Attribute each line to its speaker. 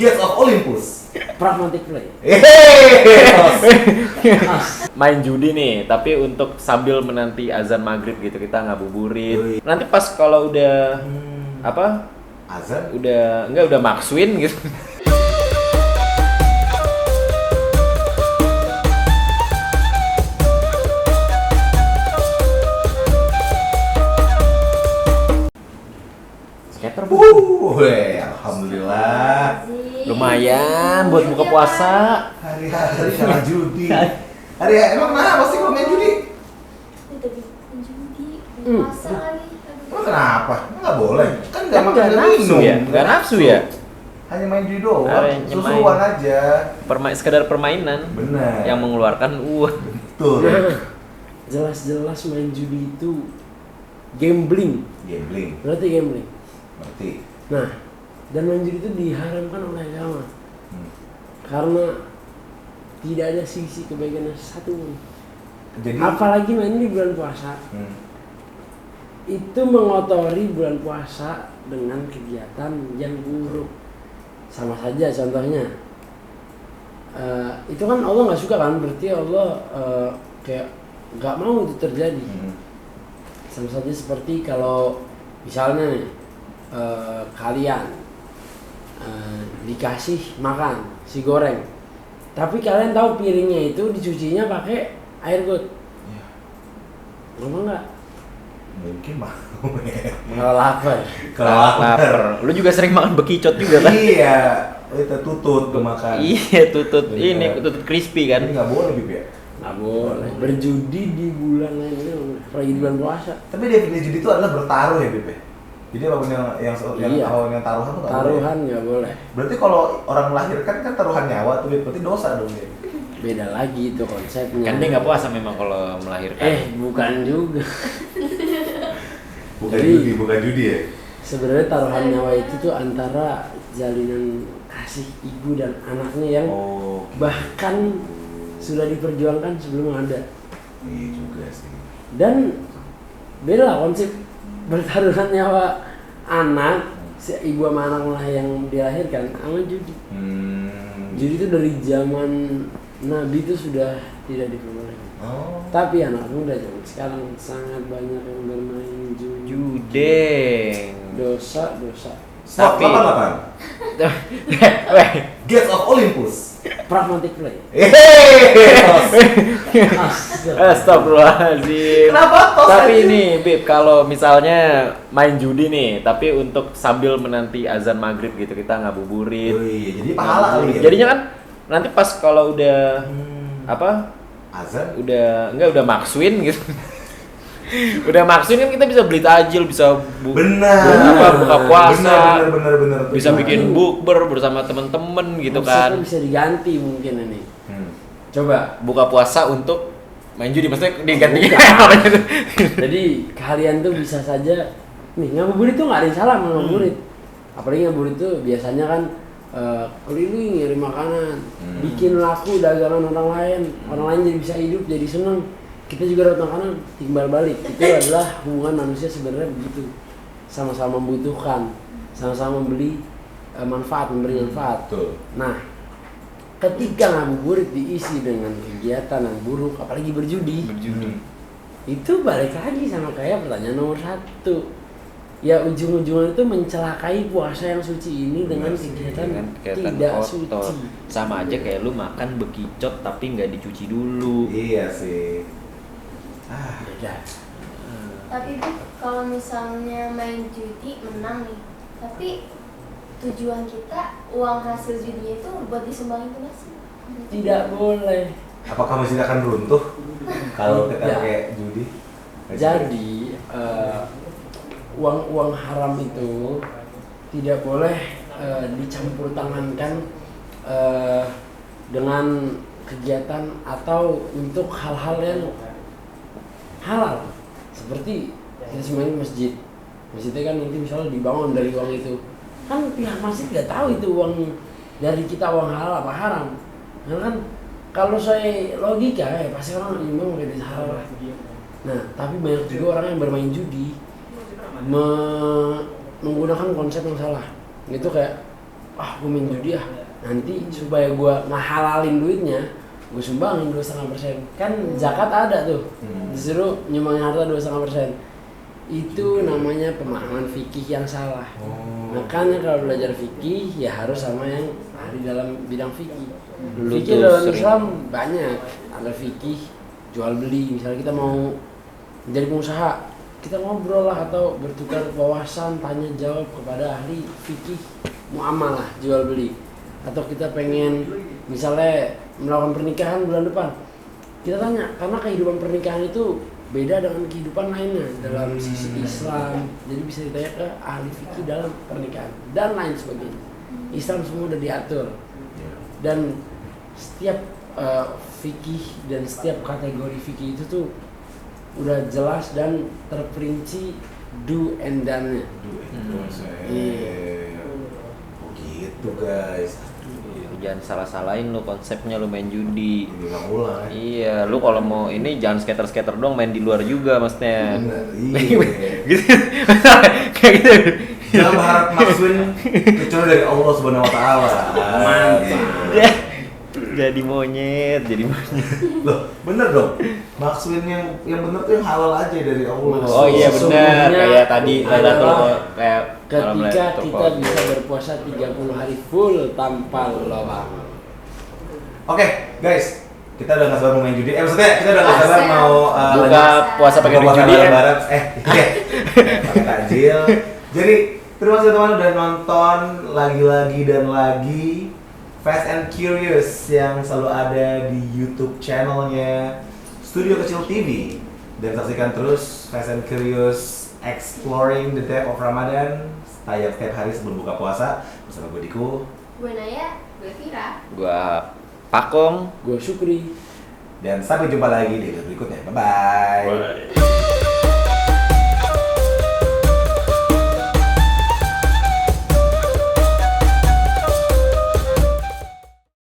Speaker 1: Gates of Olympus.
Speaker 2: Pragmatic play.
Speaker 3: Main judi nih, tapi untuk sambil menanti azan maghrib gitu, kita ngabuburit. Nanti pas kalau udah
Speaker 1: Azan?
Speaker 3: udah makswin gitu. Skater
Speaker 1: alhamdulillah.
Speaker 3: Lumayan buat buka puasa.
Speaker 1: Hari-hari kalah judi. Emang kenapa sih kalau main judi?
Speaker 4: Tapi judi, puasa lagi.
Speaker 1: Emang kenapa? Nggak boleh. Kan nggak makan
Speaker 3: Nggak
Speaker 1: nggak
Speaker 3: nafsu
Speaker 1: minum.
Speaker 3: ya? Nggak nafsu ya?
Speaker 1: Hanya main judi doang.
Speaker 3: Hanya
Speaker 1: Susuan
Speaker 3: main.
Speaker 1: aja.
Speaker 3: Sekedar permainan.
Speaker 1: Benar.
Speaker 3: Yang mengeluarkan uang.
Speaker 1: Betul.
Speaker 2: Jelas-jelas main judi itu gambling.
Speaker 1: Gambling.
Speaker 2: Berarti gambling.
Speaker 1: Berarti.
Speaker 2: Nah, dan main judi itu diharamkan oleh agama.
Speaker 1: Hmm.
Speaker 2: Karena tidak ada sisi kebaikan satu pun.
Speaker 1: Jadi.
Speaker 2: Apalagi main di bulan puasa. Itu mengotori bulan puasa dengan kegiatan yang buruk. Sama saja contohnya. Itu kan Allah nggak suka kan, berarti Allah kayak nggak mau itu terjadi. Sama saja seperti kalau misalnya nih kalian dikasih makan si goreng, tapi kalian tahu piringnya itu dicucinya pakai air got, ngomong nggak?
Speaker 1: Mungkin mah.
Speaker 2: Kalau lapar.
Speaker 3: Lapar. Lu juga sering makan bekicot juga kan?
Speaker 1: Iya. Itu tutut kemakan.
Speaker 3: Iya, tutut.
Speaker 1: Iya.
Speaker 3: Ini tutut crispy kan?
Speaker 1: Ini nggak boleh Bib ya.
Speaker 2: Nggak boleh berjudi di bulan ini, apalagi di bulan puasa.
Speaker 1: Tapi definisi judi itu adalah bertaruh ya Bib ya. Jadi apapun yang
Speaker 2: Iya.
Speaker 1: taruhan itu nggak boleh.
Speaker 2: Taruhan nggak boleh.
Speaker 1: Berarti kalau orang melahirkan kan taruhan nyawa tuh Bib. Berarti dosa dong ya.
Speaker 2: Beda lagi itu konsepnya.
Speaker 3: Kan dia nggak puasa memang kalau melahirkan.
Speaker 2: Bukan juga.
Speaker 1: Bukan judi ya.
Speaker 2: Sebenarnya taruhan nyawa itu tuh antara jalinan kasih ibu dan anaknya yang bahkan sudah diperjuangkan sebelum ada.
Speaker 1: Iya juga sih.
Speaker 2: Dan beda lah konsep bertaruhan nyawa anak si ibu sama anak lah yang dilahirkan sama judi. Judi itu dari zaman Nabi itu sudah tidak diperbolehkan. Tapi anak muda zaman sekarang sangat banyak yang bermain judi.
Speaker 3: Judeng.
Speaker 2: Dosa.
Speaker 1: Stop,
Speaker 3: Tapi-
Speaker 1: 88.
Speaker 3: Weh,
Speaker 1: Gates of Olympus.
Speaker 2: Pragmatic play.
Speaker 3: astagfirullahaladzim.
Speaker 1: Kenapa tos
Speaker 3: Tapi
Speaker 1: aja?
Speaker 3: ini Bib, kalau misalnya main judi nih, tapi untuk sambil menanti azan maghrib gitu, kita ngabuburit.
Speaker 1: Iya, jadi pahala kali ya.
Speaker 3: Jadinya kan nanti pas kalau udah
Speaker 1: Azan?
Speaker 3: udah makswin gitu. Udah makswin kan kita bisa beli takjil, bisa buka puasa,
Speaker 1: Bener.
Speaker 3: bisa bikin bukber bersama temen-temen gitu kan.
Speaker 2: Konsepnya bisa diganti mungkin ini. Coba.
Speaker 3: Buka puasa untuk main judi, maksudnya diganti.
Speaker 2: Jadi kalian tuh bisa saja nih ngabuburit tuh nggak ada yang salah sama ngabuburit. Apalagi ngabuburit tuh biasanya kan keliling ngirim makanan, bikin laku dagangan orang lain jadi bisa hidup, jadi seneng. Kita juga dapat makanan, timbal balik. Itu adalah hubungan manusia sebenarnya begitu. Sama-sama membutuhkan, sama-sama memberi memberi manfaat.
Speaker 1: Betul.
Speaker 2: Nah, ketika ngabuburit diisi dengan kegiatan yang buruk, apalagi berjudi, itu balik lagi sama kayak pertanyaan nomor 1. Ya ujung-ujungnya itu mencelakai puasa yang suci ini dengan kegiatan tidak
Speaker 3: kotor.
Speaker 2: suci.
Speaker 3: Sama aja kayak lu makan bekicot tapi nggak dicuci dulu.
Speaker 1: Iya sih.
Speaker 2: Beda.
Speaker 4: Tapi tuh kalau misalnya main judi menang nih, tapi tujuan kita uang hasil judinya itu buat disumbangin ke masjid.
Speaker 2: Tidak boleh.
Speaker 1: Apakah masjid akan runtuh kalau kita
Speaker 2: Ya.
Speaker 1: pakai judi?
Speaker 2: Jadi uang haram itu tidak boleh dicampur tangankan dengan kegiatan atau untuk hal-hal yang halal, seperti kita semuanya masjidnya kan nanti misalnya dibangun dari uang itu, kan pihak masjid nggak tahu itu uang dari kita uang halal apa haram. Karena kan kalau saya logika ya pasti orang nyumbang dari halal. Nah tapi banyak juga orang yang bermain judi menggunakan konsep yang salah. Itu kayak gue main judi nanti supaya gue ngahalalin duitnya gue sumbangin 2,5%. Kan zakat ada tuh, disuruh nyumbangin harta 2,5%. Itu namanya pemahaman fikih yang salah. Makanya kalau belajar fikih ya harus sama yang ahli dalam bidang fikih. Fikih dalam Islam banyak, ada fikih jual beli. Misalnya kita mau menjadi pengusaha, kita ngobrol lah atau bertukar wawasan, tanya jawab kepada ahli fikih muamalah jual beli. Atau kita pengen misalnya melakukan pernikahan bulan depan, kita tanya, karena kehidupan pernikahan itu beda dengan kehidupan lainnya dalam sisi Islam, jadi bisa ditanya ke ahli fikih dalam pernikahan dan lain sebagainya. Islam semua udah diatur, dan setiap fikih dan setiap kategori fikih itu tuh udah jelas dan terperinci do and done-nya.
Speaker 1: Begitu guys.
Speaker 3: Jangan salah-salahin lu konsepnya lu main judi.
Speaker 1: Ulang.
Speaker 3: Iya, lu kalau mau ini jangan skater-skater doang, main di luar juga maksudnya.
Speaker 1: Iya.
Speaker 3: Gitu. Kayak gitu.
Speaker 1: Jangan berharap maksudnya kecuali dari Allah Subhanahu wa taala.
Speaker 2: Mantap.
Speaker 3: Jadi monyet.
Speaker 1: Loh, bener dong. Maksudin yang bener tuh yang halal aja dari Allah.
Speaker 3: Oh iya benar, kayak tadi kayak
Speaker 2: ketika kita bisa berpuasa 30 hari full tanpa loba.
Speaker 1: Oke, guys. Kita udah nggak sabar mau main judi. Maksudnya kita udah nggak sabar mau
Speaker 3: buka puasa pakai judi ya.
Speaker 1: Iya. Pakai takjil. Jadi, terima kasih teman-teman udah nonton lagi dan lagi Fast and Curious yang selalu ada di YouTube channelnya Studio Kecil TV, dan saksikan terus Fast and Curious Exploring the Depth of Ramadan tayang setiap hari sebelum buka puasa bersama gue Diku,
Speaker 4: gue Naya, gue Vira,
Speaker 3: gue Pakong,
Speaker 2: Gue Syukri.
Speaker 1: dan sampai jumpa lagi di video berikutnya. Bye bye.